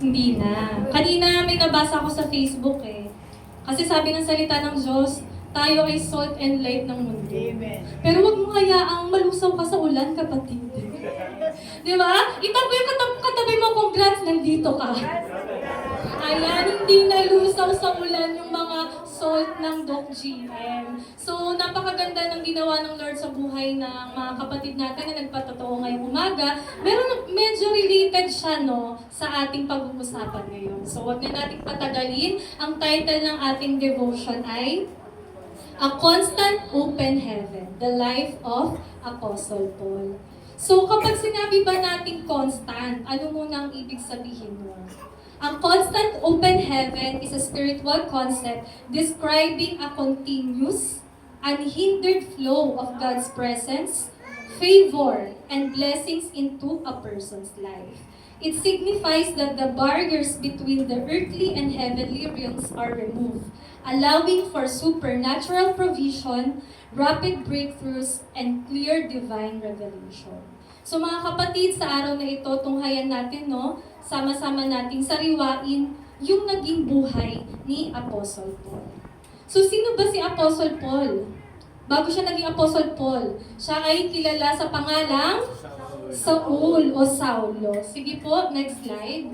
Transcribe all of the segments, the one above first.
Hindi na. Kanina may nabasa ako sa Facebook eh. Kasi sabi ng salita ng Diyos, tayo ay salt and light ng mundo. Amen. Pero huwag mo hayaang malusaw ka sa ulan, kapatid. Di ba? Itabi yung katabi mo, congrats, nandito ka. Ayan, hindi nalusaw sa ulan yung mga salt ng Doc GM. So, napakaganda ng ginawa ng Lord sa buhay ng mga kapatid natin na nagpatotoo ngayong umaga. Meron, medyo related siya, no, sa ating pag-uusapan ngayon. So, huwag na nating patagalin. Ang title ng ating devotion ay A Constant Open Heaven, The Life of Apostle Paul. So, kapag sinabi ba nating constant, ano muna ang ibig sabihin nun? Ang constant open heaven is a spiritual concept describing a continuous, unhindered flow of God's presence, favor, and blessings into a person's life. It signifies that the barriers between the earthly and heavenly realms are removed, allowing for supernatural provision, rapid breakthroughs, and clear divine revelation. So mga kapatid, sa araw na ito, tunghayan natin, no, sama-sama nating sariwain yung naging buhay ni Apostle Paul. So sino ba si Apostle Paul? Bago siya naging Apostle Paul, siya ay kilala sa pangalang Saul o Saulo. Sige po, next slide.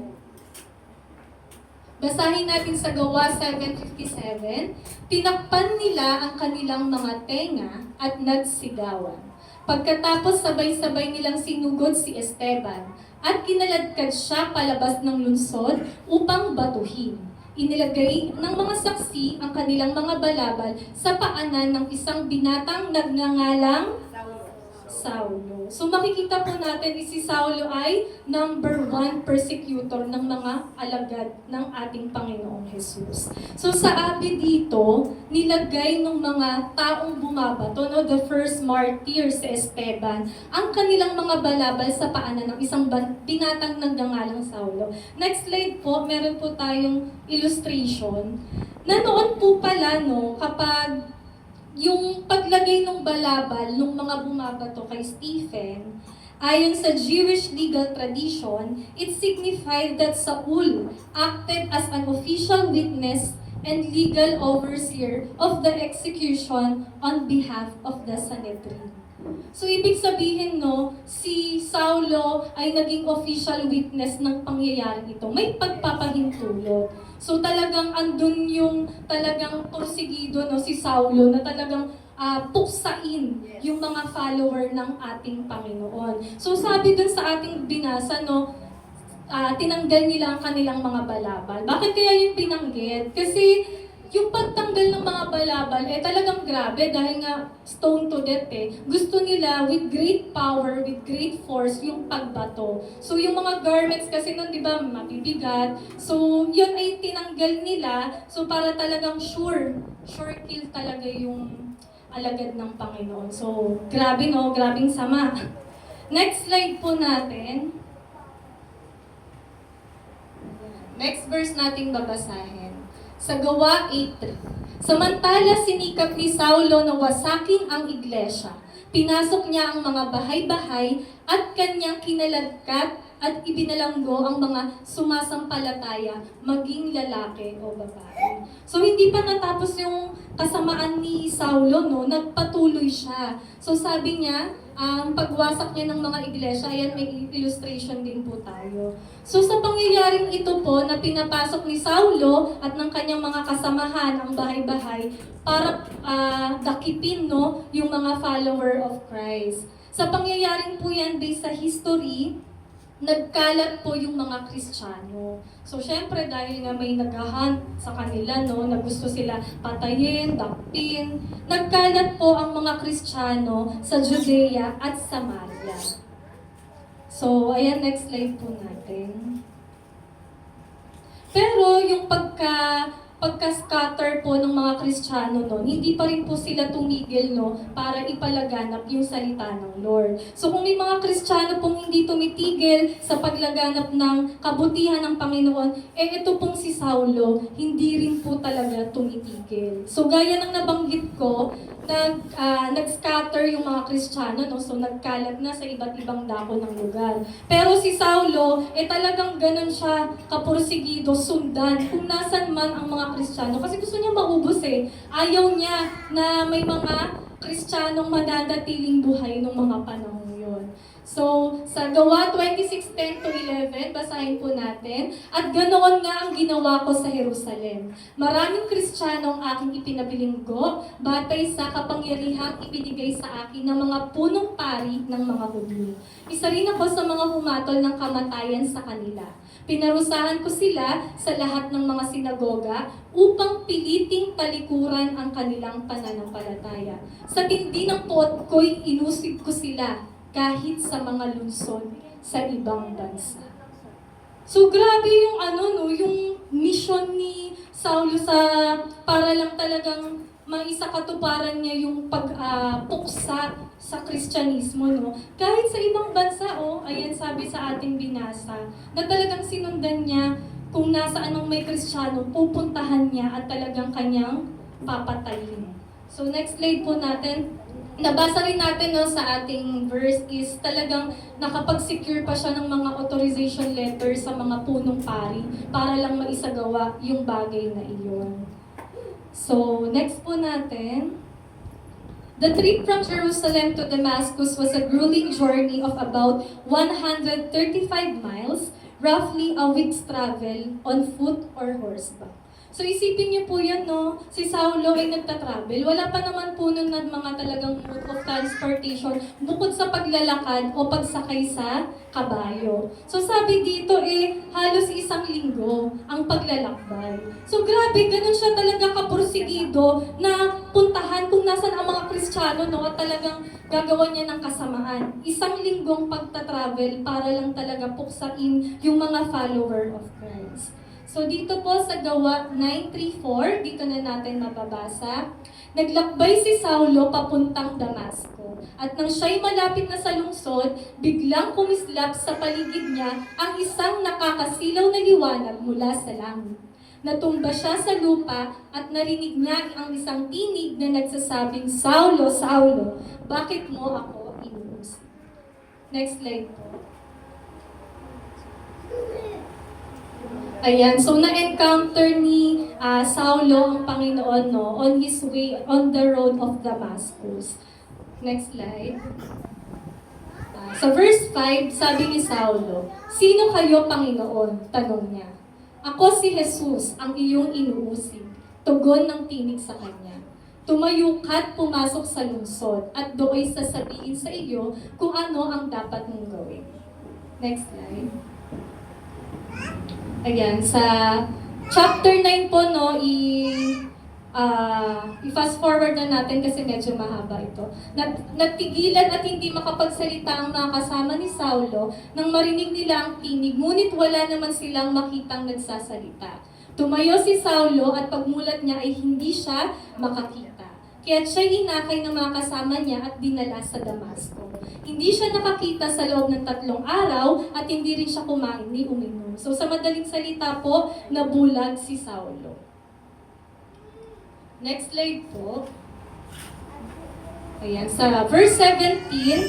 Basahin natin sa Gawa 7:57. Tinakpan nila ang kanilang mga tenga at nagsigawan. Pagkatapos sabay-sabay nilang sinugod si Esteban at kinaladkad siya palabas ng lungsod upang batuhin. Inilagay ng mga saksi ang kanilang mga balabal sa paanan ng isang binatang nagngangalang Saulo. So makikita po natin si Saulo ay number 1 persecutor ng mga alagad ng ating Panginoong Jesus. So sa abi dito, nilagay ng mga taong bumabato, no, the first martyr si Esteban, ang kanilang mga balabal sa paanan ng isang binatang nagngangalang Saulo. Next slide po, meron po tayong illustration na noon po pala, no, kapag yung paglagay ng balabal ng mga bumabato kay Stephen, ayon sa Jewish legal tradition, it signified that Saul acted as an official witness and legal overseer of the execution on behalf of the Sanhedrin. So, ibig sabihin, no, si Saulo ay naging official witness ng pangyayari ito. May pagpapahintulot. So, talagang andun yung talagang porsigido, no, si Saulo na talagang puksain yung mga follower ng ating Panginoon. So, sabi dun sa ating binasa, no, tinanggal nila ang kanilang mga balabal. Bakit kaya yung pinanggit? Kasi yung pagtanggal ng mga balabal, talagang grabe dahil nga stone to death eh. Gusto nila with great power, with great force, yung pagbato. So yung mga garments kasi nun, di ba, mabibigat. So yun ay tinanggal nila, so para talagang sure kill talaga yung alagad ng Panginoon. So grabe, no, grabing sama. Next slide po natin. Next verse nating babasahin. Sa Gawa 8:3. Samantala sinikap ni Saulo na wasakin ang iglesia. Pinasok niya ang mga bahay-bahay at kanyang kinaladkat at ibinalanggo ang mga sumasampalataya, maging lalaki o babae. So hindi pa natapos yung kasamaan ni Saulo, no? Nagpatuloy siya. So sabi niya, ang pagwasak niya ng mga iglesia, ayan, may illustration din po tayo. So sa pangyayaring ito po na pinapasok ni Saulo at ng kanyang mga kasamahan ang bahay-bahay para dakipin, no, yung mga follower of Christ. Sa pangyayaring po yan based sa history, nagkalat po yung mga Kristiyano. So, syempre, dahil nga may nag-hunt sa kanila, no, na gusto sila patayin, dakpin, nagkalat po ang mga Kristiyano sa Judea at Samaria. So, ayan, next slide po natin. Pero, yung pagka-scatter po ng mga Kristiyano noon, hindi pa rin po sila tumigil, no, para ipalaganap yung salita ng Lord. So kung may mga Kristiyano pong hindi tumitigil sa paglaganap ng kabutihan ng Panginoon, ito pong si Saulo, hindi rin po talaga tumitigil. So gaya ng nabanggit ko, nag-scatter yung mga Kristiyano, no? So nagkalat na sa iba't ibang dako ng lugar. Pero si Saulo, talagang ganun siya kapursigido, sundan, kung nasan man ang mga Kristiyano. Kasi gusto niya maubos Ayaw niya na may mga Kristiyanong mananatiling buhay nung mga panahon yun. So, sa Gawa 26:10-11, basahin po natin. At ganoon nga ang ginawa ko sa Jerusalem. Maraming Kristiyano ang aking ipinabilinggo, batay sa kapangyarihang ibinigay sa akin ng mga punong pari ng mga Hudyo. Isa rin ako sa mga humatol ng kamatayan sa kanila. Pinarusahan ko sila sa lahat ng mga sinagoga upang piliting talikuran ang kanilang pananampalataya. Sa tindi ng pot ko'y inusig ko sila kahit sa mga lungsod sa ibang bansa. So grabe yung yung mission ni Saulo para lang talagang maisakatuparan niya yung pagpuksa sa Kristyanismo, no? Kahit sa ibang bansa, ayan sabi sa ating binasa, na talagang sinundan niya kung nasaan ang may Kristiyano, pupuntahan niya at talagang kanyang papatayin. So next slide po natin. Nabasa rin natin sa ating verse is talagang nakapag-secure pa siya ng mga authorization letter sa mga punong pari para lang maisagawa yung bagay na iyon. So, next po natin. The trip from Jerusalem to Damascus was a grueling journey of about 135 miles, roughly a week's travel on foot or horseback. So isipin niyo po yan, no? Si Saulo ay nagtatravel. Wala pa naman po nun na mga talagang mode of transportation bukod sa paglalakad o pagsakay sa kabayo. So sabi dito halos isang linggo ang paglalakbay. So grabe, ganun siya talaga kapursigido na puntahan kung nasan ang mga Kristiyano, no? At talagang gagawa niya ng kasamaan. Isang linggong pagtatravel para lang talaga puksain yung mga follower of Christ. So dito po sa Gawa 9:3-4, dito na natin mababasa. Naglakbay si Saulo papuntang Damasco. At nang siya'y malapit na sa lungsod, biglang kumislap sa paligid niya ang isang nakakasilaw na liwanag mula sa langit. Natumba siya sa lupa at narinig niya ang isang tinig na nagsasabing, "Saulo, Saulo, bakit mo ako inuusig?" Next slide po. Ayan, so na-encounter ni Saulo ang Panginoon, no, on his way, on the road of Damascus. Next slide. Sa verse 5, sabi ni Saulo, "Sino kayo, Panginoon?" Tanong niya. "Ako si Jesus, ang iyong inuusig." Tugon ng tinig sa kanya. "Tumayo ka't pumasok sa lungsod at do'y sasabihin sa iyo kung ano ang dapat mong gawin." Next slide. Ayan, sa chapter 9 po, no, i-fast forward na natin kasi medyo mahaba ito. Natigilan at hindi makapagsalita ang mga kasama ni Saulo nang marinig nila ang tinig, ngunit wala naman silang makitang nagsasalita. Tumayo si Saulo at pagmulat niya ay hindi siya makakita. Kaya siya'y inakay ng mga kasama niya at dinala sa Damasco. Hindi siya nakakita sa loob ng 3 araw at hindi rin siya kumain ni uminom. So sa madaling salita po, nabulag si Saulo. Next slide po. Ayan, sa verse 17,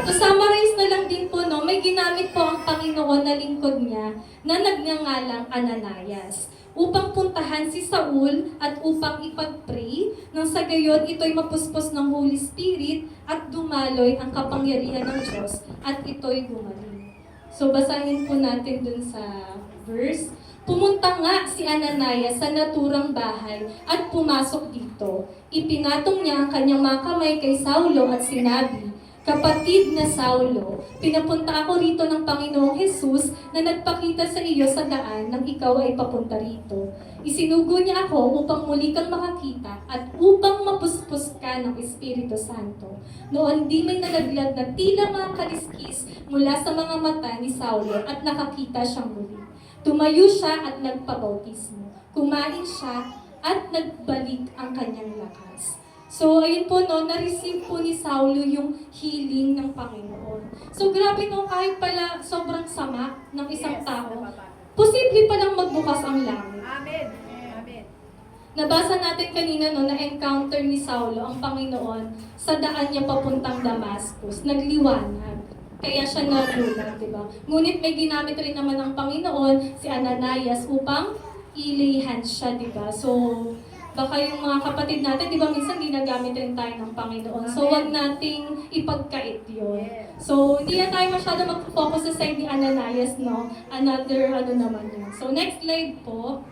to summarize na lang din po, no, may ginamit po ang Panginoon na lingkod niya na nagngangalang Ananias upang puntahan si Saul at upang ipag-pray nang sa gayon ito'y mapuspos ng Holy Spirit at dumaloy ang kapangyarihan ng Diyos at ito'y gumaling. So basahin po natin dun sa verse. Pumunta nga si Ananias sa naturang bahay at pumasok dito. Ipinatong niya ang kanyang mga kamay kay Saulo at sinabi, "Kapatid na Saulo, pinapunta ako rito ng Panginoong Jesus na nagpakita sa iyo sa daan nang ikaw ay papunta rito. Isinugo niya ako upang muli kang makakita at upang mapuspos ka ng Espiritu Santo." Noon di may nalaglag na tila mga kaliskis mula sa mga mata ni Saulo at nakakita siyang muli. Tumayo siya at nagpabautismo. Kumain siya at nagbalik ang kanyang lakas. So, ayun po, no, na-receive po ni Saulo yung healing ng Panginoon. So, grabe, no, kahit pala sobrang sama ng isang tao, posible palang magbukas ang langit. Amen. Amen. Nabasa natin kanina no, na-encounter ni Saulo ang Panginoon sa daan niya papuntang Damascus. Nagliwanag. Kaya siya nagulat, di ba? Ngunit may ginamit rin naman ng Panginoon, si Ananias, upang ilihan siya, di ba? So, baka yung mga kapatid natin, di ba, minsan ginagamit rin tayo ng Panginoon. So, wag nating ipagkait yun. So, hindi na tayo masyado mag-focus sa side ni Ananias, no? Another, naman yun. So, next slide po.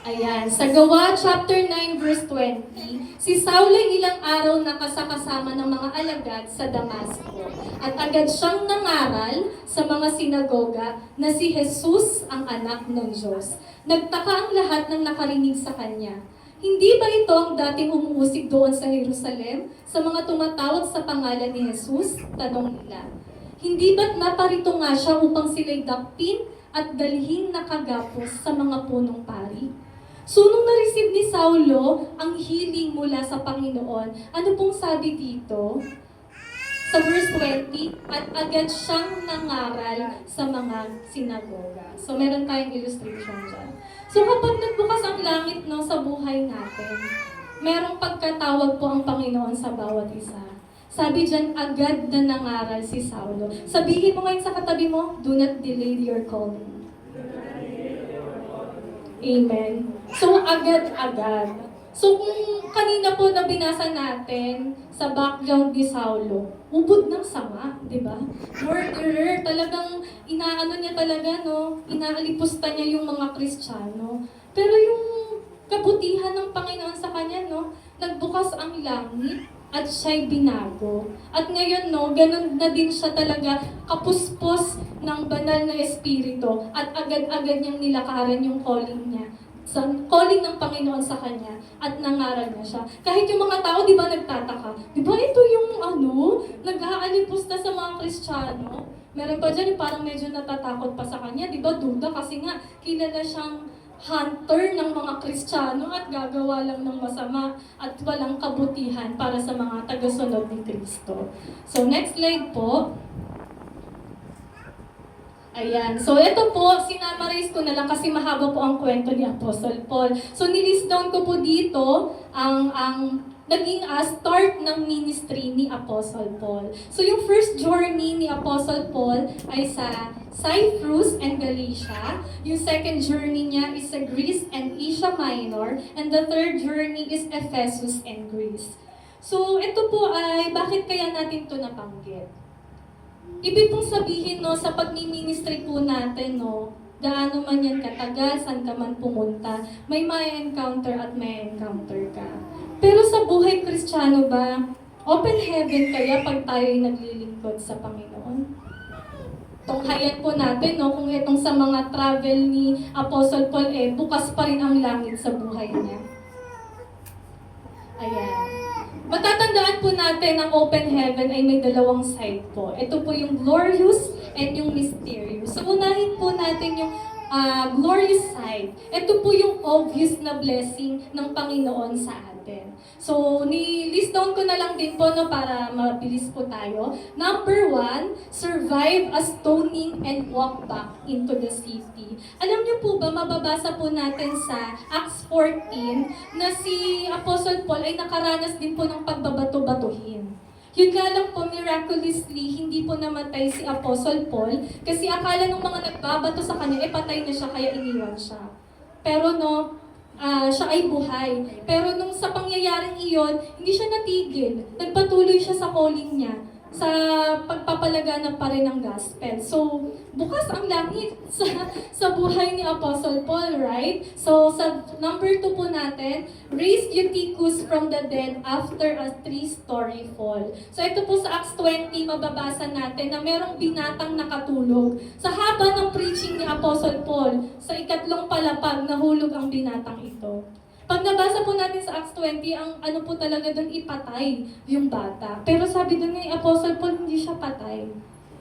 Ayan, sa Gawa chapter 9 verse 20, si Saulo ay ilang araw nakasakasama ng mga alagad sa Damasco at agad siyang nangaral sa mga sinagoga na si Jesus ang anak ng Diyos. Nagtaka ang lahat ng nakarinig sa kanya. Hindi ba ito ang dating umuusig doon sa Jerusalem sa mga tumatawag sa pangalan ni Jesus? Tanong nila. Hindi ba't naparito nga siya upang sila'y dakpin at dalhin nakagapos sa mga punong pari? So, nung na-receive ni Saulo ang healing mula sa Panginoon, ano pong sabi dito? Sa verse 20, at agad siyang nangaral sa mga sinagoga. So, meron tayong illustration dyan. So, kapag nagbukas ang langit no, sa buhay natin, merong pagkatawag po ang Panginoon sa bawat isa. Sabi dyan, agad na nangaral si Saulo. Sabihin mo ngayon sa katabi mo, do not delay your calling. Amen. So, agad-agad. So, kung kanina po na binasa natin sa background ni Saulo, ubod ng sama, di ba? Murderer, talagang inaano niya talaga, no? Inaalipusta niya yung mga Kristiyano. Pero yung kabutihan ng Panginoon sa kanya, no? Nagbukas ang langit at siya'y binago. At ngayon, no, ganun na din siya talaga kapuspos ng banal na espiritu at agad-agad niyang nilakaran yung calling niya. Sa calling ng Panginoon sa kanya at nangaral na siya. Kahit yung mga tao, di ba, nagtataka? Di ba ito yung nag-aalipusta sa mga Kristiyano? Meron pa dyan, parang medyo natatakot pa sa kanya, di ba, duda, kasi nga, kilala siyang hunter ng mga Kristiyano at gagawa lang ng masama at walang kabutihan para sa mga tagasunod ni Kristo. So, next slide po. Ayan. So, ito po, sinamarize ko na lang kasi mahaba po ang kwento ni Apostle Paul. So, nilist down ko po dito ang naging start ng ministry ni Apostle Paul. So, yung first journey ni Apostle Paul ay sa Cyprus and Galatia. Yung second journey niya is sa Greece and Asia Minor. And the third journey is Ephesus and Greece. So, ito po ay, bakit kaya natin ito nabanggit? Ibig pong sabihin, no, sa pagmi-ministry po natin, no, gaano man yan katagal, saan ka man pumunta, may encounter at may encounter ka. Pero sa buhay Kristiyano ba, open heaven kaya pag tayo'y naglilingkod sa Panginoon? Tunghayan po natin, no, kung itong sa mga travel ni Apostle Paul, bukas pa rin ang langit sa buhay niya. Ayan. Matatandaan po natin ang open heaven ay may dalawang side po. Ito po yung glorious and yung mysterious. So, unahin po natin yung glorious side. Ito po yung obvious na blessing ng Panginoon sa atin. So, ni-list down ko na lang din po, no, para mabilis po tayo. Number 1, survive a stoning and walk back into the city. Alam niyo po ba, mababasa po natin sa Acts 14 na si Apostle Paul ay nakaranas din po ng pagbabato-batuhin. Yun nga lang po, miraculously, hindi po namatay si Apostle Paul kasi akala ng mga nagbabato sa kanya, patay na siya, kaya iniwan siya. Pero no, siya ay buhay. Pero nung sa pangyayaring iyon, hindi siya natigil. Nagpatuloy siya sa calling niya, sa pagpapalaganap pa rin ng gospel. So, bukas ang langit sa buhay ni Apostle Paul, right? So, sa number 2 po natin, raised Eutychus from the dead after a 3-story fall. So, ito po sa Acts 20, mababasa natin na merong binatang nakatulog. Sa haba ng preaching ni Apostle Paul, sa ikatlong palapag, nahulog ang binatang ito. Pag nabasa po natin sa Acts 20, ang ano po talaga doon, ipatay yung bata. Pero sabi doon ni Apostle Paul, hindi siya patay.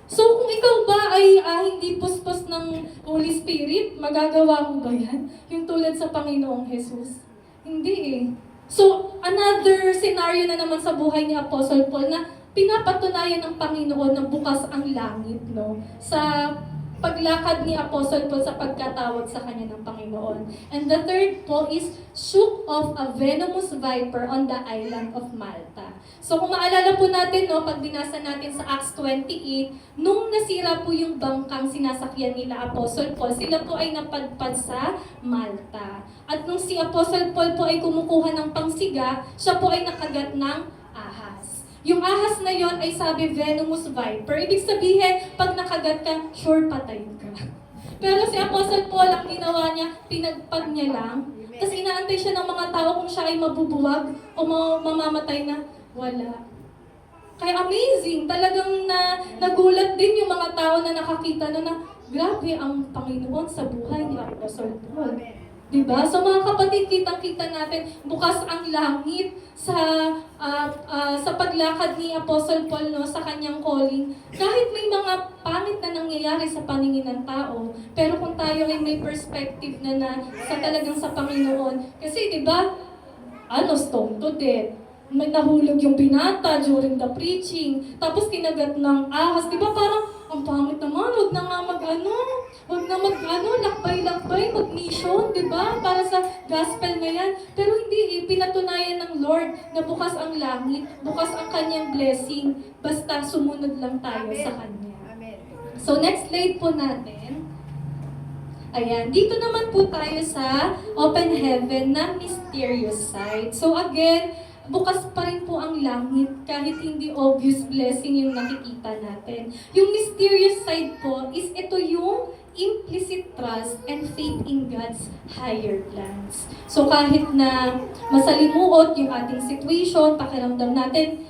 So kung ikaw ba ay hindi puspos ng Holy Spirit, magagawa mo ba yan? Yung tulad sa Panginoong Jesus? Hindi eh. So another scenario na naman sa buhay ni Apostle Paul na pinapatunayan ng Panginoon na bukas ang langit, no? Sa paglakad ni Apostle Paul sa pagkatawag sa kanya ng Panginoon. And the third po is shook off a venomous viper on the island of Malta. So kung maalala po natin, no, pag binasa natin sa Acts 28, nung nasira po yung bangkang sinasakyan nila Apostle Paul, sila po ay napadpad sa Malta. At nung si Apostle Paul po ay kumukuha ng pangsiga, siya po ay nakagat ng ahas. Yung ahas na yon ay sabi venomous viper. Ibig sabihin, pag nakagat ka, sure patay ka. Pero si Apostle Paul, ang ginawa niya, pinagpag niya lang. Tapos inaantay siya ng mga tao kung siya ay mabubuwag o mamamatay na. Wala. Kaya amazing, talagang nagulat din yung mga tao na nakakita na grabe ang Panginoon sa buhay ni Apostle Paul. Diba? So mga kapatid, kitang-kita natin, bukas ang langit sa paglakad ni Apostle Paul, no, sa kanyang calling. Kahit may mga pangit na nangyayari sa paningin ng tao, pero kung tayo ay may perspective na sa talagang sa Panginoon, kasi diba, stone to death. May nahulog yung binata during the preaching, tapos kinagat ng ahas. Di ba parang, ang pangit naman, wag na nga lakbay-lakbay, mag-mission, di ba? Para sa gospel na yan. Pero hindi, pinatunayan ng Lord na bukas ang langit, bukas ang kanyang blessing, basta sumunod lang tayo sa kanya. So next slide po natin. Ayan, dito naman po tayo sa open heaven na mysterious side. So again, bukas pa rin po ang langit kahit hindi obvious blessing yung nakikita natin. Yung mysterious side po is ito yung implicit trust and faith in God's higher plans. So kahit na masalimuot yung ating situation, pakiramdam natin,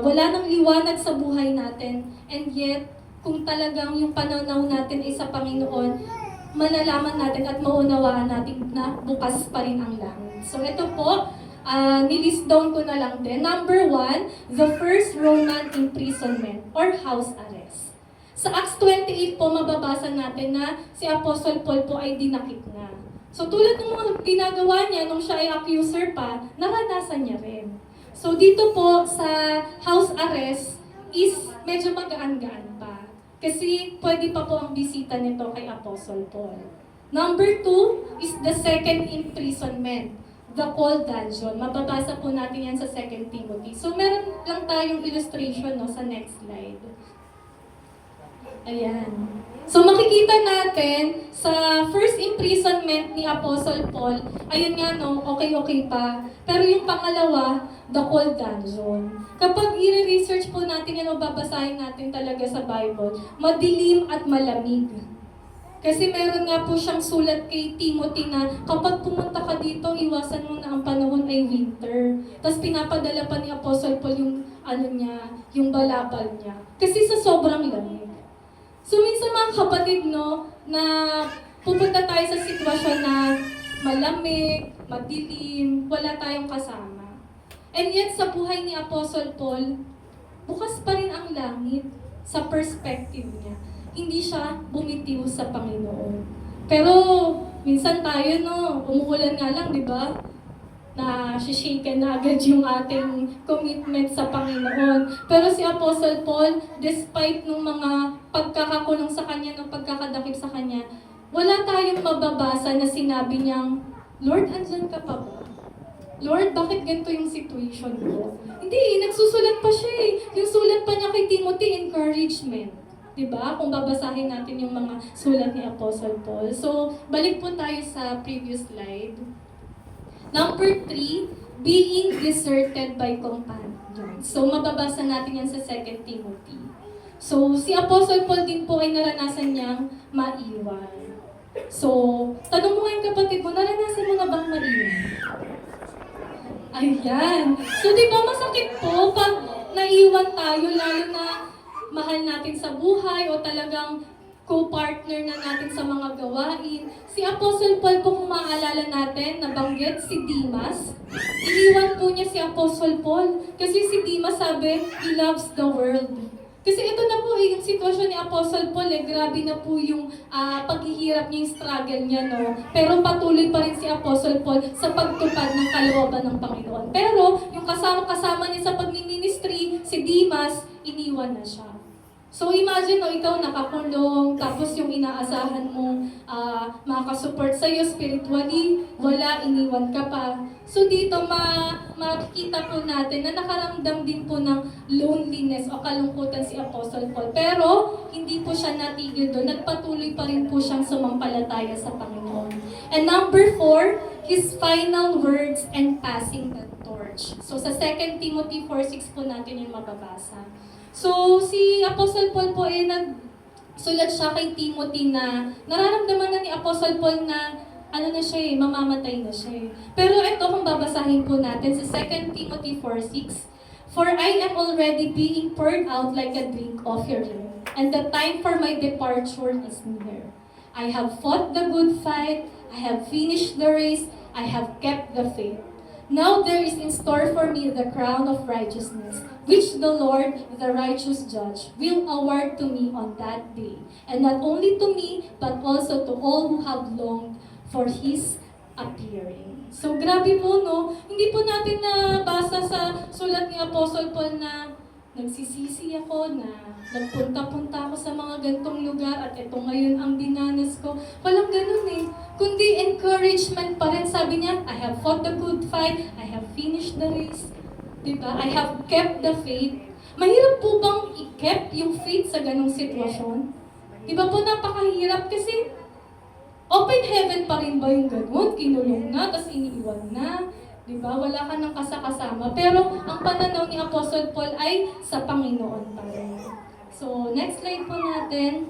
wala nang liwanag sa buhay natin, and yet, kung talagang yung pananaw natin ay sa Panginoon, malalaman natin at maunawaan natin na bukas pa rin ang langit. So ito po, nilist down ko na lang din. Number 1, the first Roman imprisonment or house arrest. Sa Acts 28 po, mababasa natin na si Apostle Paul po ay dinakip na. So tulad ng mga ginagawa niya nung siya ay accuser pa, naranasan niya rin. So dito po sa house arrest is medyo magaan-gaan pa. Kasi pwede pa po ang bisita nito kay Apostle Paul. Number 2 is the second imprisonment, the cold dungeon. Mababasa po natin yan sa 2 Timothy. So meron lang tayong illustration, no, sa next slide. Ayan. So makikita natin sa first imprisonment ni Apostle Paul, ayun nga, no, okay pa. Pero yung pangalawa, the cold dungeon. Kapag i-research po natin yan o babasahin natin talaga sa Bible, madilim at malamig. Kasi meron nga po siyang sulat kay Timothy na kapag pumunta ka dito, iwasan mo na ang panahon ay winter. Tapos pinapadala pa ni Apostle Paul yung yung balabal niya. Kasi sa sobrang lamig. So minsan mga kapatid, no, na pupunta tayo sa sitwasyon na malamig, madilim, wala tayong kasama. And yet sa buhay ni Apostle Paul, bukas pa rin ang langit sa perspective niya. Hindi siya bumitiw sa Panginoon. Pero minsan tayo, no, umuulan nga lang, di ba? Na shaken na agad yung ating commitment sa Panginoon. Pero si Apostle Paul, despite nung mga pagkakakulong sa kanya, ng pagkakadakip sa kanya, wala tayong mababasa na sinabi niyang, Lord, andyan ka pa ba? Lord, bakit ganito yung situation ko? Hindi, nagsusulat pa siya eh. Yung sulat pa niya kay Timothy, encouragement. Diba? Kung babasahin natin yung mga sulat ni Apostle Paul. So, balik po tayo sa previous slide. Number 3, being deserted by companions. So, mababasa natin yan sa 2 Timothy. So, si Apostle Paul din po ay naranasan niyang maiwan. So, tanong mo ngayon kapatid mo, naranasan mo na bang maiwan? Ayan. So, di ba masakit po pag naiwan tayo, lalo na mahal natin sa buhay o talagang co-partner na natin sa mga gawain. Si Apostle Paul po, kung maaalala natin, nabanggit si Demas. Iniwan po niya si Apostle Paul. Kasi si Demas sabi, he loves the world. Kasi ito na po yung sitwasyon ni Apostle Paul. Grabe na po yung paghihirap niya, yung struggle niya, no? Pero patuloy pa rin si Apostle Paul sa pagtupad ng kalooban ng Panginoon. Pero yung kasama-kasama niya sa pagmi-ministry, si Demas, iniwan na siya. So imagine, no, ikaw nakakulong, tapos yung makasupport sa'yo spiritually, wala, iniwan ka pa. So dito makikita po natin na nakaramdam din po ng loneliness o kalungkutan si Apostle Paul. Pero hindi po siya natigil doon, nagpatuloy pa rin po siyang sumampalataya sa Panginoon. And number 4, his final words and passing the torch. So sa 2 Timothy 4:6 po natin yung mababasa. So si Apostle Paul po sulat siya kay Timothy na nararamdaman na ni Apostle Paul na mamamatay na siya. Pero ito kung babasahin po natin sa 2 Timothy 4:6, "For I am already being poured out like a drink offering, and the time for my departure is near. I have fought the good fight, I have finished the race, I have kept the faith. Now there is in store for me the crown of righteousness, which the Lord, the righteous judge, will award to me on that day. And not only to me, but also to all who have longed for His appearing." So grabe po, no? Hindi po natin nabasa sa sulat ni Apostle Paul na nagsisisi ako, na nagpunta-punta ako sa mga gantong lugar at ito ngayon ang dinanas ko. Walang ganun eh. Kundi encouragement pa rin. Sabi niya, I have fought the good fight, I have finished the race. Diba? I have kept the faith. Mahirap po bang i-kept yung faith sa ganong sitwasyon? Diba po napakahirap kasi open heaven pa rin ba yung ganun? Kinulong na, tapos iniiwan na. Diba? Wala ka ng kasakasama. Pero ang pananaw ni Apostle Paul ay sa Panginoon pa rin. So, next slide po natin.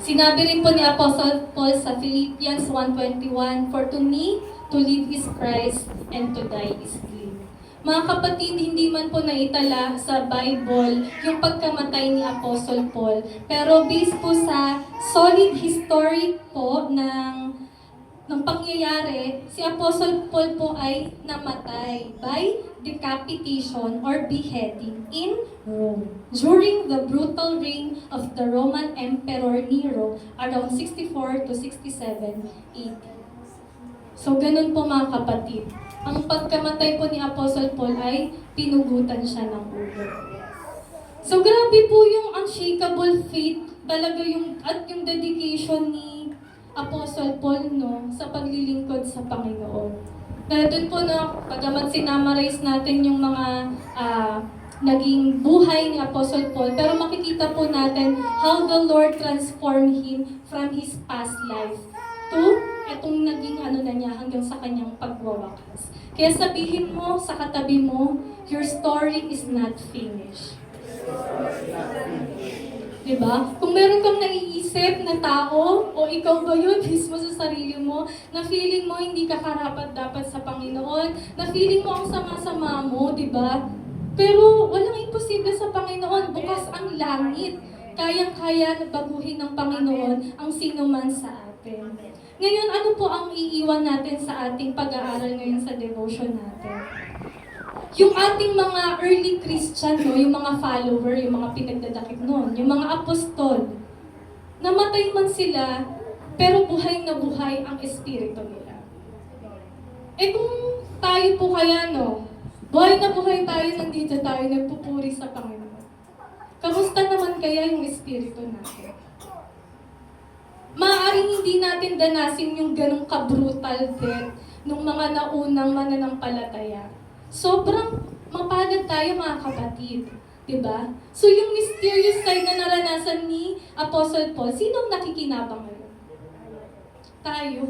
Sinabi rin po ni Apostle Paul sa Philippians 1:21, "For to me, to live is Christ, and to die is gain." Mga kapatid, hindi man po naitala sa Bible yung pagkamatay ni Apostle Paul. Pero based po sa solid history po ng pangyayari, si Apostle Paul po ay namatay by decapitation or beheading in Rome during the brutal reign of the Roman Emperor Nero around 64 to 67 AD. So ganun po mga kapatid. Ang pagkamatay po ni Apostle Paul ay pinugutan siya ng ulo. So grabe po yung unshakable faith talaga at yung dedication ni Apostle Paul, no, sa paglilingkod sa Panginoon. Dahil dun po na, pagamat sinamarize natin yung mga naging buhay ni Apostle Paul, pero makikita po natin how the Lord transformed him from his past life to etong naging na niya hanggang sa kanyang pagwawakas. Kaya sabihin mo sa katabi mo, your story is not finished. Diba? Kung meron kang naiisip na tao, o ikaw ba yun mismo sa sarili mo, na feeling mo hindi ka karapat-dapat sa Panginoon, na feeling mo ang sama-sama mo, diba? Pero walang imposible sa Panginoon, bukas ang langit. Kayang-kaya na baguhin ng Panginoon ang sino man sa atin. Ngayon, ano po ang iiwan natin sa ating pag-aaral ngayon sa devotion natin? Yung ating mga early Christian, no, yung mga follower, yung mga pinagdadakip noon, yung mga apostol, namatay man sila, pero buhay na buhay ang espiritu nila. Eh kung tayo po kaya, no, buhay na buhay tayo, nandito tayo, nagpupuri sa Panginoon. Kamusta naman kaya yung espiritu natin? Maaaring hindi natin danasin yung ganong kabrutal death ng mga naunang mananampalataya. Sobrang mapalad tayo mga kapatid, diba? So yung mysterious side na naranasan ni Apostle Paul, sinong nakikinabang ngayon? Tayo.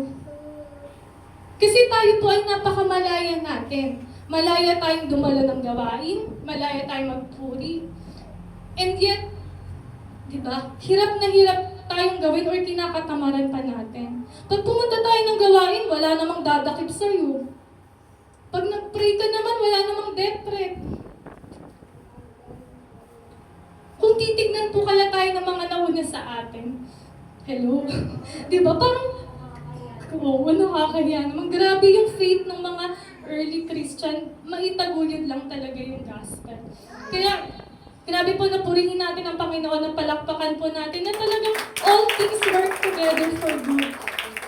Kasi tayo po ay napakamalaya natin. Malaya tayong dumalo ng gawain, malaya tayong magpuri. And yet, diba, hirap na hirap tayong gawin or kinakatamaran pa natin. Pag pumunta tayo ng gawain, wala namang dadakip sa'yo. Pag nag-pray ka naman, wala namang death threat. Kung titignan po kaya tayo ng mga nauna sa atin, hello? Diba? Parang, nakakaya naman. Grabe yung faith ng mga early Christian, maitaguyod lang talaga yung gospel. Kaya, grabe po na purihin natin ang Panginoon, ang palakpakan po natin na talagang all things work together for good.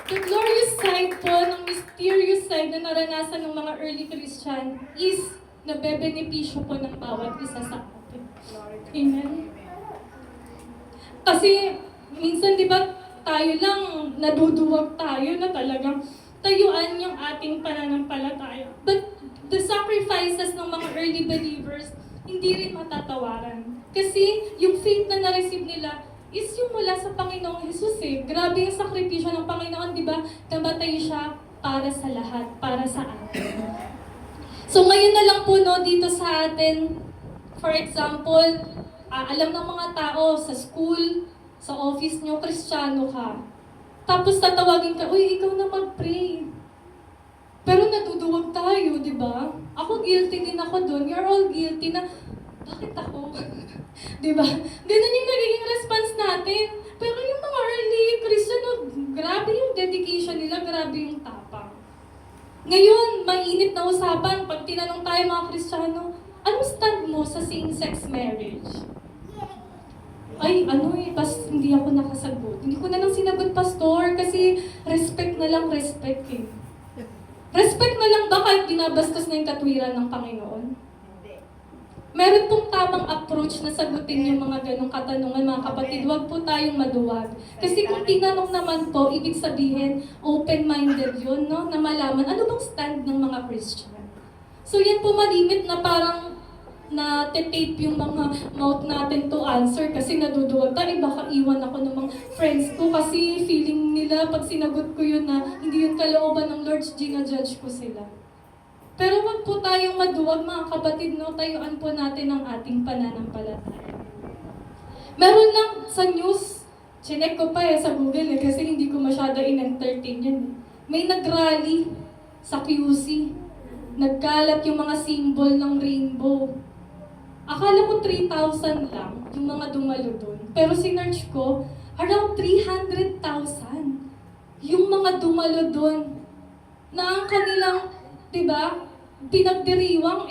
The glorious side po, ng mysterious side na naranasan ng mga early Christian is nabebenepisyo po ng bawat isa sa atin. Amen? Kasi minsan di ba tayo lang naduduwag tayo na talagang tayuan yung ating pananampalataya. But the sacrifices ng mga early believers, hindi rin matatawaran. Kasi yung faith na na-receive nila is yung mula sa Panginoong Jesus eh. Grabe yung sakripisyo ng Panginoon, di ba? Namatay siya para sa lahat, para sa atin. So ngayon na lang po no, dito sa atin, for example, alam ng mga tao sa school, sa office nyo, Kristiyano ka. Tapos tatawagin ka, uy, ikaw na mag-pray. Pero natuduwag tayo, di ba? Ako guilty din ako doon. You're all guilty na, bakit ako? Di ba? Ganun yung nagiging response natin. Pero yung mga early Christian, grabe yung dedication nila, grabe yung tapang. Ngayon, mainit na usapan. Pag tinanong tayo mga Kristiyano, anong stand mo sa same-sex marriage? Ay, hindi ako nakasagot. Hindi ko na lang sinagot, pastor, kasi respect na lang, respect eh. Respect na lang ba kahit binabastos na yung katwiran ng Panginoon? Meron pong tamang approach na sagutin yung mga ganong katanungan, mga kapatid. Huwag po tayong maduwag. Kasi kung tinanong naman po, ibig sabihin, open-minded yun, no? Na malaman, ano bang stand ng mga Christian? So yan po malimit na parang na-tape yung mga mouth natin to answer kasi naduduwag tayo. Baka iwan ako ng mga friends ko kasi feeling nila pag sinagot ko yun na hindi yun kalooban ng Lord, ginajudge ko sila. Pero wag po tayong maduwag mga kapatid, no? Tayuan po natin ang ating pananampalataya. Meron lang sa news, chinek ko pa sa Google kasi hindi ko masyado in-entertain yun. May nag-rally sa QC. Nagkalat yung mga symbol ng rainbow. Akala ko 3,000 lang yung mga dumalo doon. Pero sinearch ko, around 300,000 yung mga dumalo doon. Na ang kanilang, di ba, pinagdiriwang,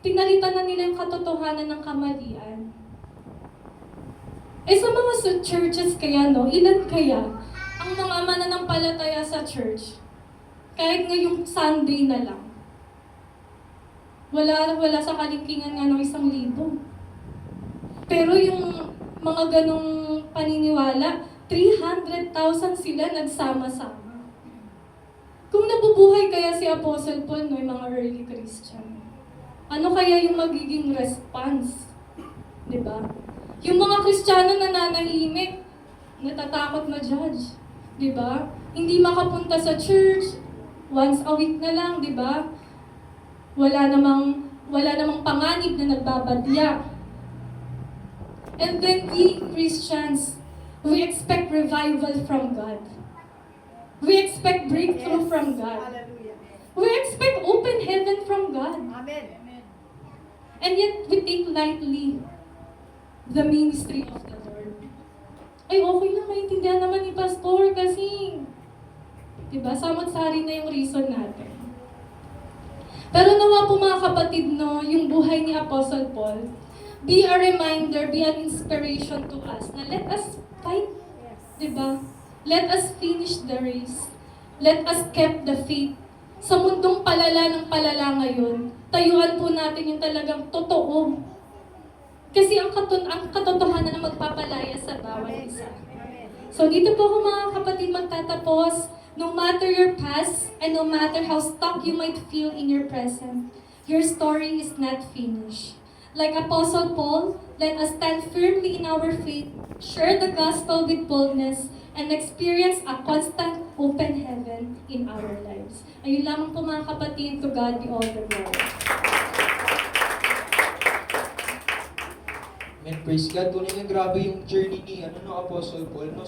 pinalitan na nila yung katotohanan ng kamalian. Sa mga churches kaya, no, ilan kaya ang mga mananampalataya sa church? Kahit ngayong Sunday na lang. Wala sa kalingkingan nga ng 1,000. Pero yung mga ganong paniniwala, 300,000 sila nagsama-sama. Kung nabubuhay kaya si Apostle Paul, no, yung mga early Christian, ano kaya yung magiging response? Diba? Yung mga Kristiyano na nanahimik, natatakot ma-judge. Diba? Hindi makapunta sa church, once a week na lang, diba? Wala namang panganib na nagbabadya. And then we Christians, we expect revival from God. We expect breakthrough from God. We expect open heaven from God. Amen. And yet we take lightly the ministry of the Lord. Ay, okay lang, maintindihan naman ni Pastor kasi, diba, samot-sari na yung reason natin. Pero nawa po mga kapatid, no, yung buhay ni Apostle Paul, be a reminder, be an inspiration to us na let us fight, diba? Let us finish the race. Let us keep the faith. Sa mundong palala ng palala ngayon, tayuan po natin yung talagang totoo. Kasi ang katotohanan na magpapalaya sa bawat isa. So dito po ako mga kapatid magtatapos. No matter your past, and no matter how stuck you might feel in your present, your story is not finished. Like Apostle Paul, let us stand firmly in our faith, share the gospel with boldness, and experience a constant open heaven in our lives. Ayun lamang po mga kapatid, to God be all the glory. Amen, praise God. Tunay nga grabe yung journey ni Apostle Paul. No?